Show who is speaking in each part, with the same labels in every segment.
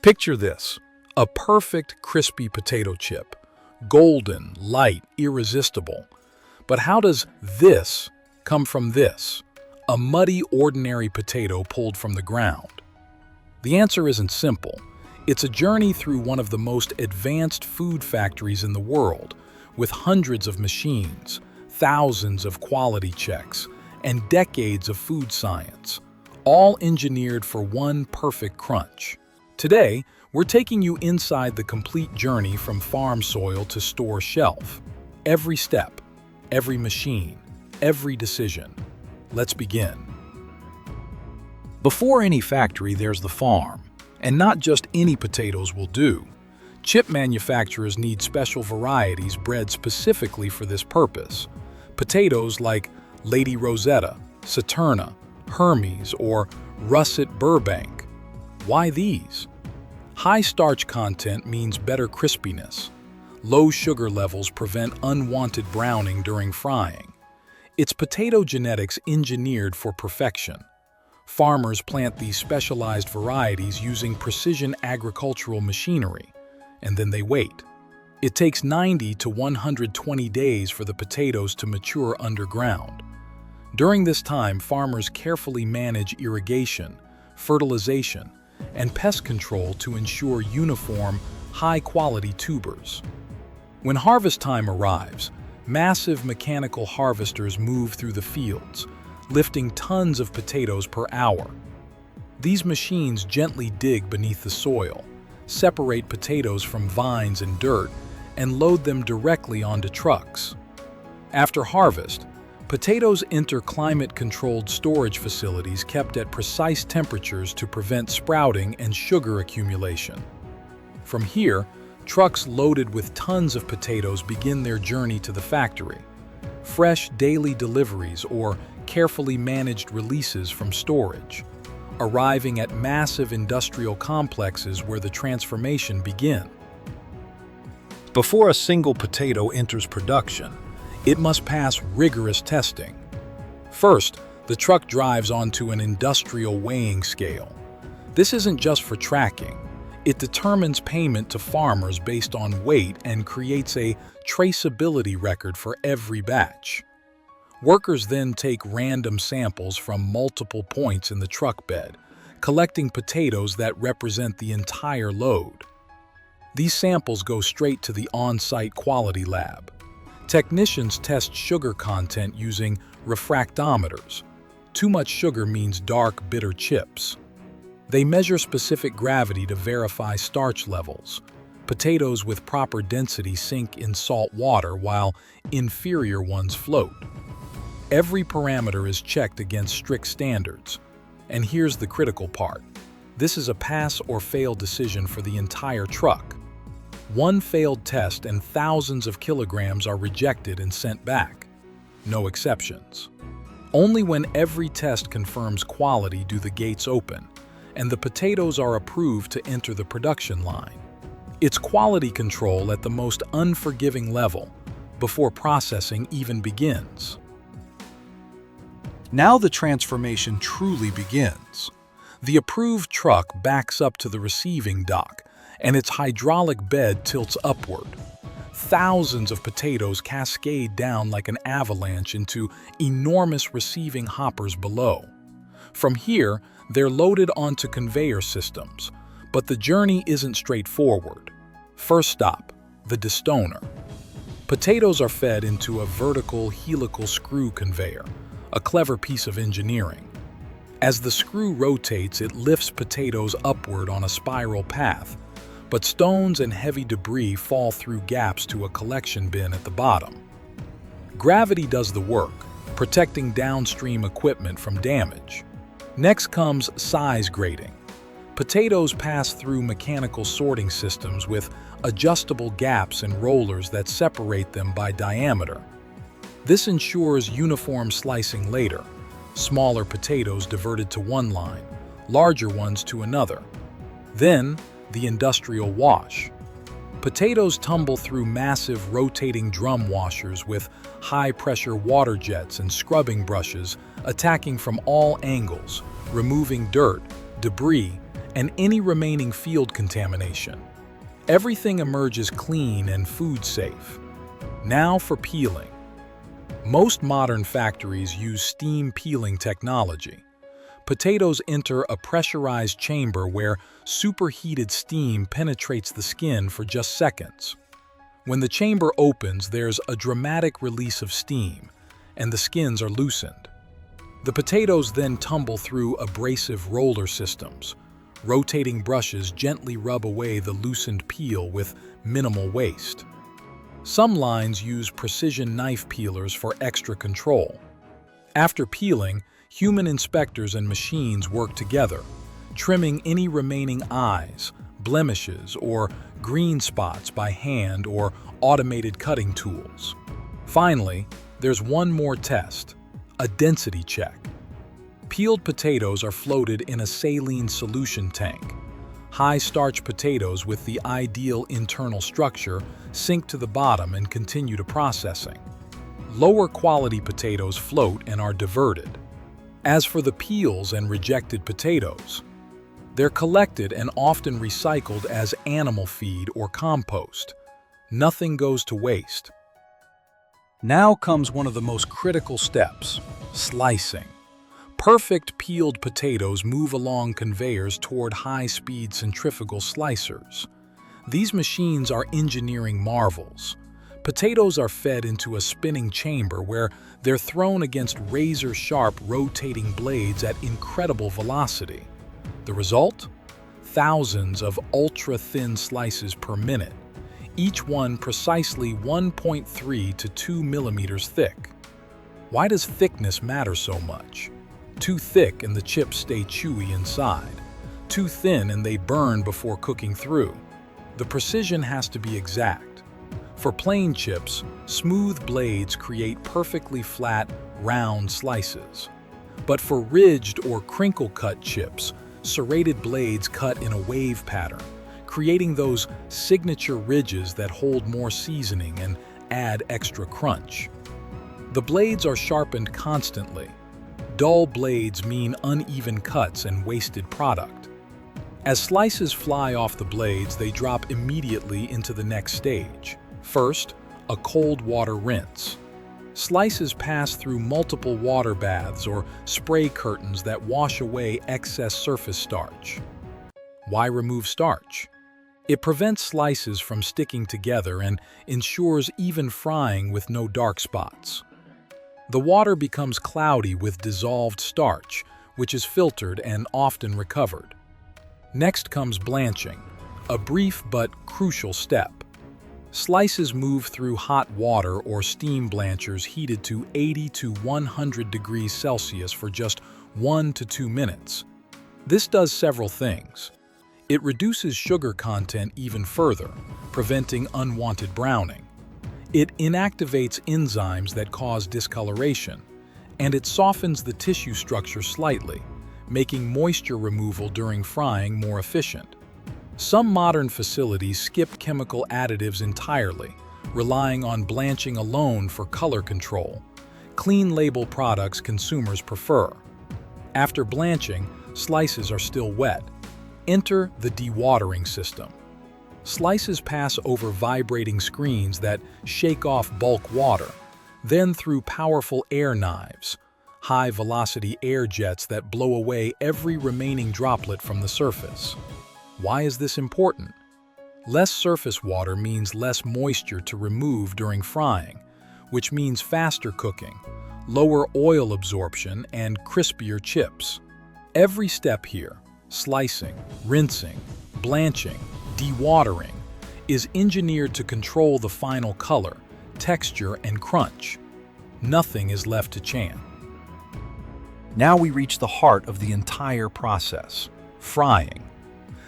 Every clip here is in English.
Speaker 1: Picture this, a perfect crispy potato chip, golden, light, irresistible. But how does this come from this, a muddy, ordinary potato pulled from the ground? The answer isn't simple. It's a journey through one of the most advanced food factories in the world, with hundreds of machines, thousands of quality checks, and decades of food science, all engineered for one perfect crunch. Today, we're taking you inside the complete journey from farm soil to store shelf. Every step, every machine, every decision. Let's begin. Before any factory, there's the farm. And not just any potatoes will do. Chip manufacturers need special varieties bred specifically for this purpose. Potatoes like Lady Rosetta, Saturna, Hermes, or Russet Burbank. Why these? High starch content means better crispiness. Low sugar levels prevent unwanted browning during frying. It's potato genetics engineered for perfection. Farmers plant these specialized varieties using precision agricultural machinery, and then they wait. It takes 90 to 120 days for the potatoes to mature underground. During this time, farmers carefully manage irrigation, fertilization, and pest control to ensure uniform, high-quality tubers. When harvest time arrives, massive mechanical harvesters move through the fields, lifting tons of potatoes per hour. These machines gently dig beneath the soil, separate potatoes from vines and dirt, and load them directly onto trucks. After harvest, potatoes enter climate-controlled storage facilities kept at precise temperatures to prevent sprouting and sugar accumulation. From here, trucks loaded with tons of potatoes begin their journey to the factory. Fresh daily deliveries or carefully managed releases from storage, arriving at massive industrial complexes where the transformation begins. Before a single potato enters production, it must pass rigorous testing. First, the truck drives onto an industrial weighing scale. This isn't just for tracking. It determines payment to farmers based on weight and creates a traceability record for every batch. Workers then take random samples from multiple points in the truck bed, collecting potatoes that represent the entire load. These samples go straight to the on-site quality lab. Technicians test sugar content using refractometers. Too much sugar means dark, bitter chips. They measure specific gravity to verify starch levels. Potatoes with proper density sink in salt water while inferior ones float. Every parameter is checked against strict standards. And here's the critical part. This is a pass or fail decision for the entire truck. One failed test and thousands of kilograms are rejected and sent back. No exceptions. Only when every test confirms quality do the gates open, and the potatoes are approved to enter the production line. It's quality control at the most unforgiving level, before processing even begins. Now the transformation truly begins. The approved truck backs up to the receiving dock, and its hydraulic bed tilts upward. Thousands of potatoes cascade down like an avalanche into enormous receiving hoppers below. From here, they're loaded onto conveyor systems, but the journey isn't straightforward. First stop, the destoner. Potatoes are fed into a vertical helical screw conveyor, a clever piece of engineering. As the screw rotates, it lifts potatoes upward on a spiral path, but stones and heavy debris fall through gaps to a collection bin at the bottom. Gravity does the work, protecting downstream equipment from damage. Next comes size grading. Potatoes pass through mechanical sorting systems with adjustable gaps and rollers that separate them by diameter. This ensures uniform slicing later, smaller potatoes diverted to one line, larger ones to another. Then, the industrial wash. Potatoes tumble through massive rotating drum washers with high-pressure water jets and scrubbing brushes attacking from all angles, removing dirt, debris, and any remaining field contamination. Everything emerges clean and food safe. Now for peeling. Most modern factories use steam peeling technology. Potatoes enter a pressurized chamber where superheated steam penetrates the skin for just seconds. When the chamber opens, there's a dramatic release of steam, and the skins are loosened. The potatoes then tumble through abrasive roller systems. Rotating brushes gently rub away the loosened peel with minimal waste. Some lines use precision knife peelers for extra control. After peeling, human inspectors and machines work together, trimming any remaining eyes, blemishes, or green spots by hand or automated cutting tools. Finally, there's one more test, a density check. Peeled potatoes are floated in a saline solution tank. High-starch potatoes with the ideal internal structure sink to the bottom and continue to processing. Lower-quality potatoes float and are diverted. As for the peels and rejected potatoes, they're collected and often recycled as animal feed or compost. Nothing goes to waste. Now comes one of the most critical steps, slicing. Perfect peeled potatoes move along conveyors toward high-speed centrifugal slicers. These machines are engineering marvels. Potatoes are fed into a spinning chamber where they're thrown against razor-sharp rotating blades at incredible velocity. The result? Thousands of ultra-thin slices per minute, each one precisely 1.3 to 2 millimeters thick. Why does thickness matter so much? Too thick and the chips stay chewy inside. Too thin and they burn before cooking through. The precision has to be exact. For plain chips, smooth blades create perfectly flat, round slices. But for ridged or crinkle-cut chips, serrated blades cut in a wave pattern, creating those signature ridges that hold more seasoning and add extra crunch. The blades are sharpened constantly. Dull blades mean uneven cuts and wasted product. As slices fly off the blades, they drop immediately into the next stage. First, a cold water rinse. Slices pass through multiple water baths or spray curtains that wash away excess surface starch. Why remove starch? It prevents slices from sticking together and ensures even frying with no dark spots. The water becomes cloudy with dissolved starch, which is filtered and often recovered. Next comes blanching, a brief but crucial step. Slices move through hot water or steam blanchers heated to 80 to 100 degrees Celsius for just 1 to 2 minutes. This does several things. It reduces sugar content even further, preventing unwanted browning. It inactivates enzymes that cause discoloration, and it softens the tissue structure slightly, making moisture removal during frying more efficient. Some modern facilities skip chemical additives entirely, relying on blanching alone for color control. Clean label products consumers prefer. After blanching, slices are still wet. Enter the dewatering system. Slices pass over vibrating screens that shake off bulk water, then through powerful air knives, high-velocity air jets that blow away every remaining droplet from the surface. Why is this important? Less surface water means less moisture to remove during frying, which means faster cooking, lower oil absorption, and crispier chips. Every step here, slicing, rinsing, blanching, dewatering, is engineered to control the final color, texture, and crunch. Nothing is left to chance. Now we reach the heart of the entire process, frying.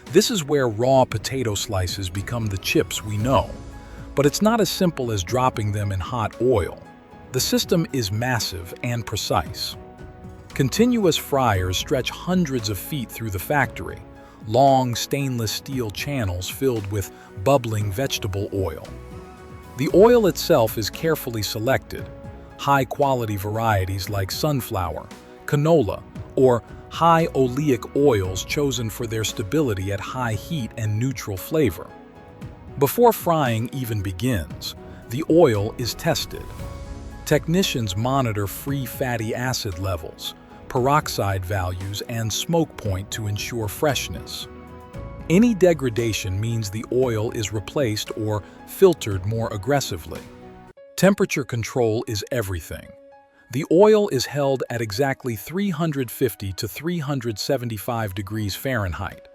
Speaker 1: This is where raw potato slices become the chips we know, but it's not as simple as dropping them in hot oil. The system is massive and precise. Continuous fryers stretch hundreds of feet through the factory, long stainless steel channels filled with bubbling vegetable oil. The oil itself is carefully selected, high-quality varieties like sunflower, canola, or high oleic oils chosen for their stability at high heat and neutral flavor. Before frying even begins, the oil is tested. Technicians monitor free fatty acid levels, peroxide values, and smoke point to ensure freshness. Any degradation means the oil is replaced or filtered more aggressively. Temperature control is everything. The oil is held at exactly 350 to 375 degrees Fahrenheit.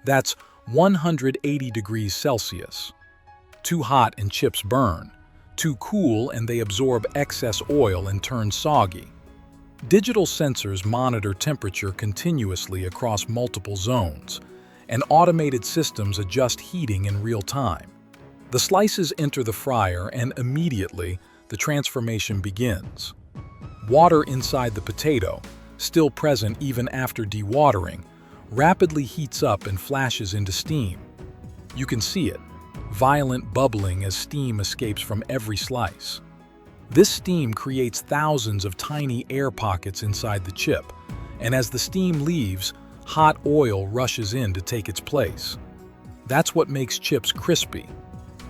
Speaker 1: That's 180 degrees Celsius. Too hot and chips burn. Too cool and they absorb excess oil and turn soggy. Digital sensors monitor temperature continuously across multiple zones, and automated systems adjust heating in real time. The slices enter the fryer and immediately the transformation begins. Water inside the potato, still present even after dewatering, rapidly heats up and flashes into steam. You can see it, violent bubbling as steam escapes from every slice. This steam creates thousands of tiny air pockets inside the chip, and as the steam leaves, hot oil rushes in to take its place. That's what makes chips crispy.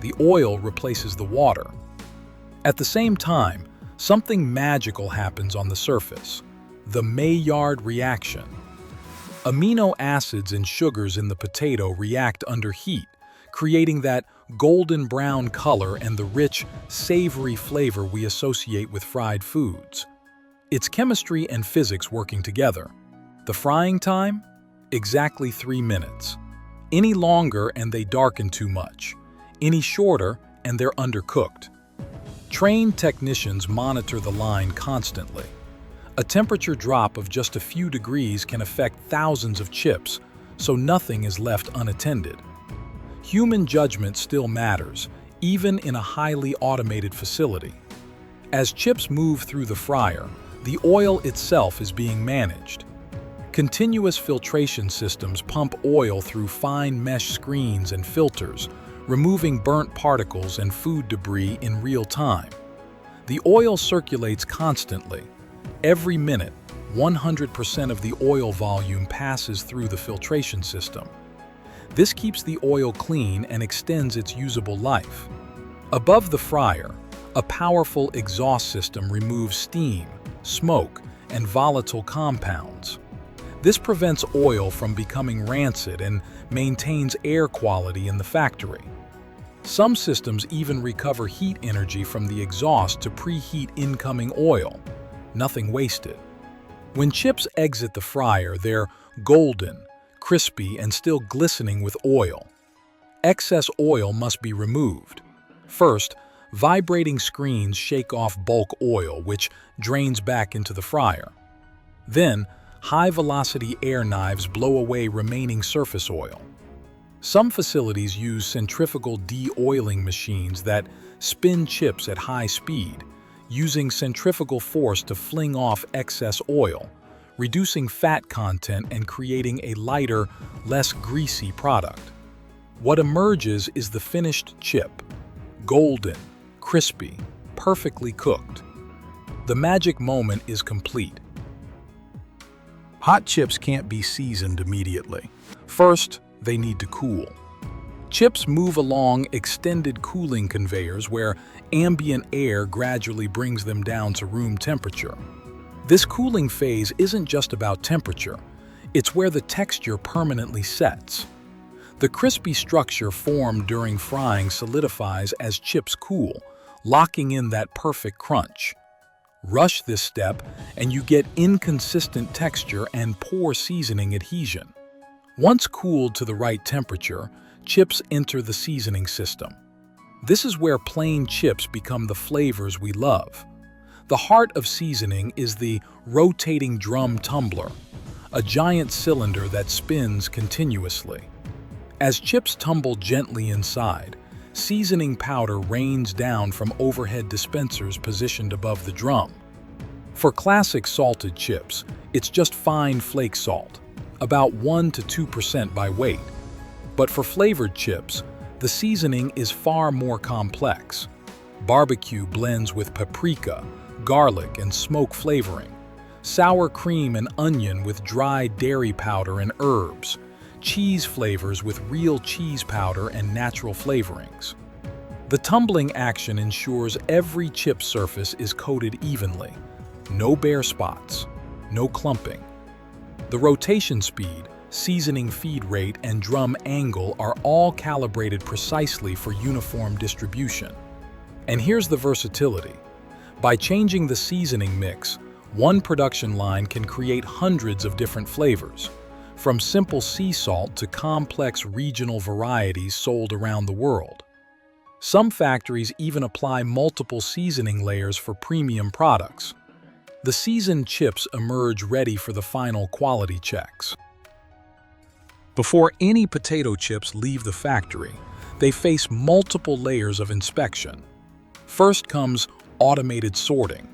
Speaker 1: The oil replaces the water. At the same time, something magical happens on the surface, the Maillard reaction. Amino acids and sugars in the potato react under heat, creating that golden brown color and the rich, savory flavor we associate with fried foods. It's chemistry and physics working together. The frying time? Exactly 3 minutes. Any longer and they darken too much. Any shorter and they're undercooked. Trained technicians monitor the line constantly. A temperature drop of just a few degrees can affect thousands of chips, so nothing is left unattended. Human judgment still matters, even in a highly automated facility. As chips move through the fryer, the oil itself is being managed. Continuous filtration systems pump oil through fine mesh screens and filters, removing burnt particles and food debris in real time. The oil circulates constantly. Every minute, 100% of the oil volume passes through the filtration system. This keeps the oil clean and extends its usable life. Above the fryer, a powerful exhaust system removes steam, smoke, and volatile compounds. This prevents oil from becoming rancid and maintains air quality in the factory. Some systems even recover heat energy from the exhaust to preheat incoming oil. Nothing wasted. When chips exit the fryer, they're golden, crispy, and still glistening with oil. Excess oil must be removed. First, vibrating screens shake off bulk oil, which drains back into the fryer. Then, high-velocity air knives blow away remaining surface oil. Some facilities use centrifugal de-oiling machines that spin chips at high speed, using centrifugal force to fling off excess oil, reducing fat content and creating a lighter, less greasy product. What emerges is the finished chip, golden, crispy, perfectly cooked. The magic moment is complete. Hot chips can't be seasoned immediately. First, they need to cool. Chips move along extended cooling conveyors where ambient air gradually brings them down to room temperature. This cooling phase isn't just about temperature, it's where the texture permanently sets. The crispy structure formed during frying solidifies as chips cool, locking in that perfect crunch. Rush this step and you get inconsistent texture and poor seasoning adhesion. Once cooled to the right temperature, chips enter the seasoning system. This is where plain chips become the flavors we love. The heart of seasoning is the rotating drum tumbler, a giant cylinder that spins continuously. As chips tumble gently inside, seasoning powder rains down from overhead dispensers positioned above the drum. For classic salted chips, it's just fine flake salt, about 1 to 2% by weight. But for flavored chips, the seasoning is far more complex. Barbecue blends with paprika, garlic, and smoke flavoring. sour cream and onion with dry dairy powder and herbs, cheese flavors with real cheese powder and natural flavorings. The tumbling action ensures every chip surface is coated evenly. No bare spots, no clumping. The rotation speed, seasoning feed rate, and drum angle are all calibrated precisely for uniform distribution. And here's the versatility. By changing the seasoning mix, one production line can create hundreds of different flavors, from simple sea salt to complex regional varieties sold around the world. Some factories even apply multiple seasoning layers for premium products. The seasoned chips emerge ready for the final quality checks. Before any potato chips leave the factory, they face multiple layers of inspection. First comes automated sorting.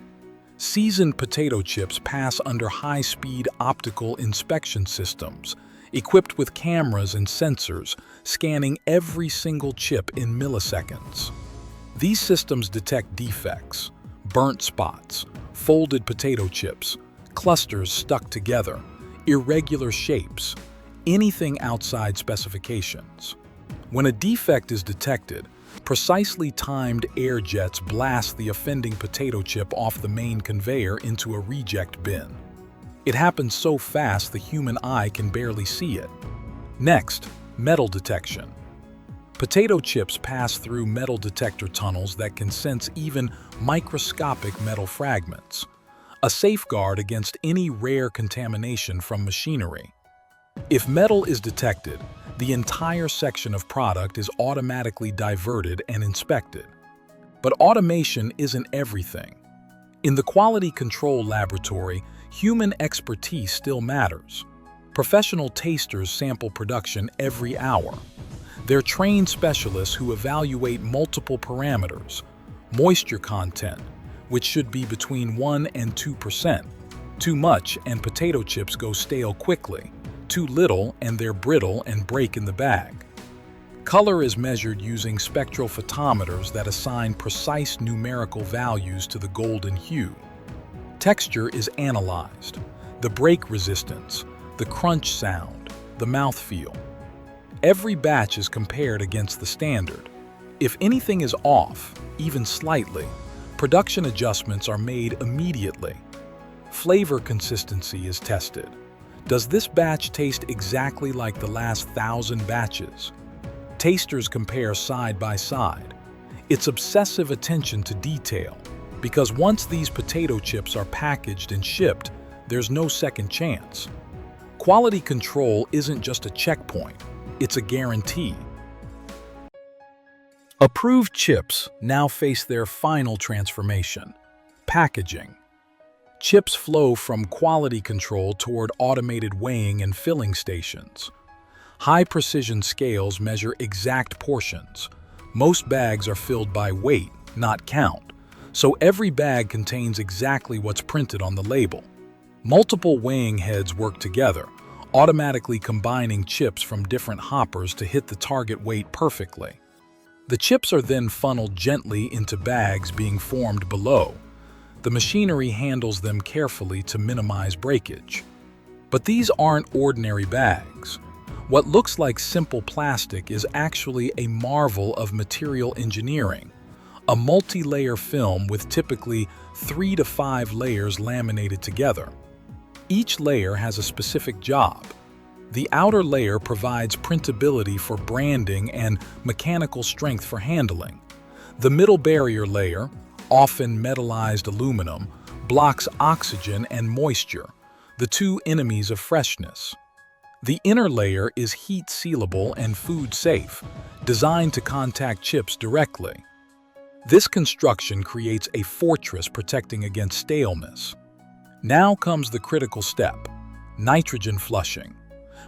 Speaker 1: Seasoned potato chips pass under high-speed optical inspection systems, equipped with cameras and sensors, scanning every single chip in milliseconds. These systems detect defects, burnt spots, folded potato chips, clusters stuck together, irregular shapes, anything outside specifications. When a defect is detected, precisely timed air jets blast the offending potato chip off the main conveyor into a reject bin. It happens so fast the human eye can barely see it. Next, metal detection. Potato chips pass through metal detector tunnels that can sense even microscopic metal fragments, a safeguard against any rare contamination from machinery. If metal is detected, the entire section of product is automatically diverted and inspected. But automation isn't everything. In the quality control laboratory, human expertise still matters. Professional tasters sample production every hour. They're trained specialists who evaluate multiple parameters: moisture content, which should be between 1 and 2%. Too much and potato chips go stale quickly. Too little and they're brittle and break in the bag. Color is measured using spectral photometers that assign precise numerical values to the golden hue. Texture is analyzed: the break resistance, the crunch sound, the mouthfeel. Every batch is compared against the standard. If anything is off, even slightly, production adjustments are made immediately. Flavor consistency is tested. Does this batch taste exactly like the last 1,000 batches? Tasters compare side by side. It's obsessive attention to detail, because once these potato chips are packaged and shipped, there's no second chance. Quality control isn't just a checkpoint, it's a guarantee. Approved chips now face their final transformation: packaging. Chips flow from quality control toward automated weighing and filling stations. High-precision scales measure exact portions. Most bags are filled by weight, not count, so every bag contains exactly what's printed on the label. Multiple weighing heads work together, automatically combining chips from different hoppers to hit the target weight perfectly. The chips are then funneled gently into bags being formed below. The machinery handles them carefully to minimize breakage. But these aren't ordinary bags. What looks like simple plastic is actually a marvel of material engineering, a multi-layer film with typically 3 to 5 layers laminated together. Each layer has a specific job. The outer layer provides printability for branding and mechanical strength for handling. The middle barrier layer, often metallized aluminum, blocks oxygen and moisture, the two enemies of freshness. The inner layer is heat sealable and food safe, designed to contact chips directly. This construction creates a fortress protecting against staleness. Now comes the critical step: nitrogen flushing.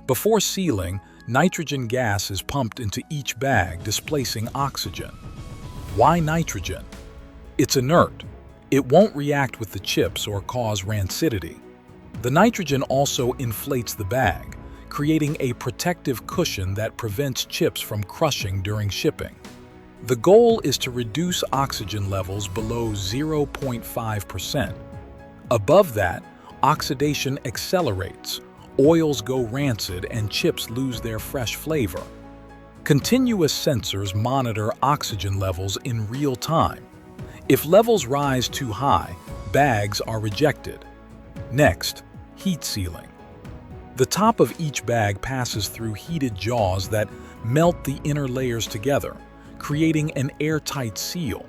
Speaker 1: Before sealing, nitrogen gas is pumped into each bag, displacing oxygen. Why nitrogen? It's inert. It won't react with the chips or cause rancidity. The nitrogen also inflates the bag, creating a protective cushion that prevents chips from crushing during shipping. The goal is to reduce oxygen levels below 0.5%. Above that, oxidation accelerates, oils go rancid, and chips lose their fresh flavor. Continuous sensors monitor oxygen levels in real time. If levels rise too high, bags are rejected. Next, heat sealing. The top of each bag passes through heated jaws that melt the inner layers together, creating an airtight seal.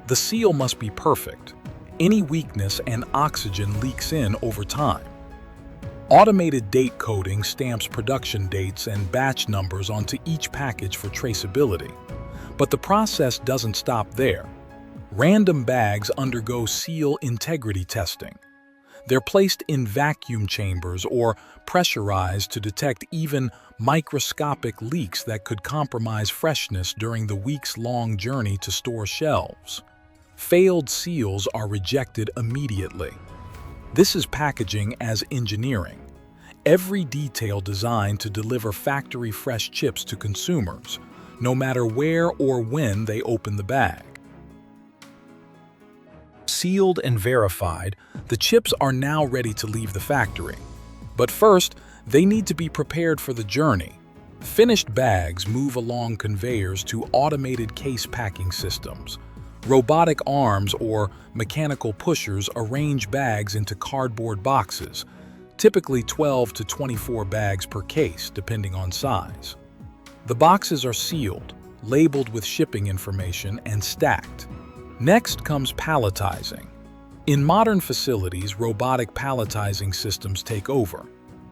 Speaker 1: The seal must be perfect. Any weakness and oxygen leaks in over time. Automated date coding stamps production dates and batch numbers onto each package for traceability. But the process doesn't stop there. Random bags undergo seal integrity testing. They're placed in vacuum chambers or pressurized to detect even microscopic leaks that could compromise freshness during the weeks-long journey to store shelves. Failed seals are rejected immediately. This is packaging as engineering. Every detail designed to deliver factory-fresh chips to consumers, no matter where or when they open the bag. Sealed and verified, the chips are now ready to leave the factory. But first, they need to be prepared for the journey. Finished bags move along conveyors to automated case packing systems. Robotic arms or mechanical pushers arrange bags into cardboard boxes, typically 12 to 24 bags per case, depending on size. The boxes are sealed, labeled with shipping information, and stacked. Next comes palletizing. In modern facilities, robotic palletizing systems take over.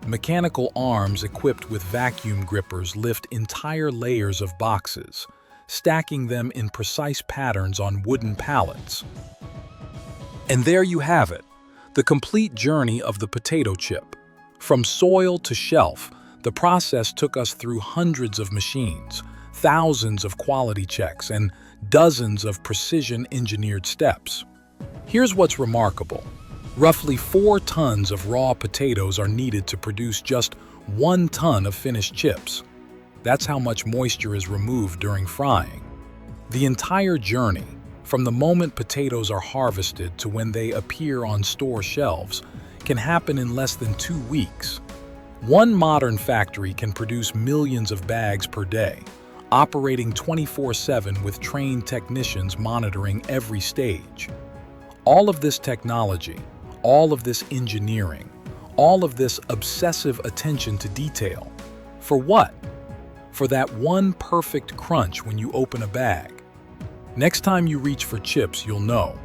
Speaker 1: Mechanical arms equipped with vacuum grippers lift entire layers of boxes, stacking them in precise patterns on wooden pallets. And there you have it, the complete journey of the potato chip. From soil to shelf, the process took us through hundreds of machines, thousands of quality checks, and dozens of precision-engineered steps. Here's what's remarkable. Roughly 4 tons of raw potatoes are needed to produce just 1 ton of finished chips. That's how much moisture is removed during frying. The entire journey, from the moment potatoes are harvested to when they appear on store shelves, can happen in less than 2 weeks. One modern factory can produce millions of bags per day, operating 24/7 with trained technicians monitoring every stage. All of this technology, all of this engineering, all of this obsessive attention to detail. For what? For that one perfect crunch when you open a bag. Next time you reach for chips, you'll know.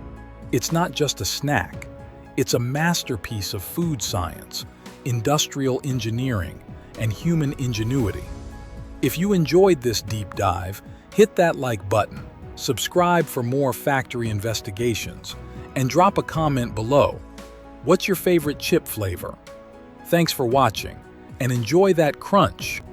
Speaker 1: It's not just a snack. It's a masterpiece of food science, industrial engineering, and human ingenuity. If you enjoyed this deep dive, hit that like button, subscribe for more factory investigations, and drop a comment below. What's your favorite chip flavor? Thanks for watching, and enjoy that crunch.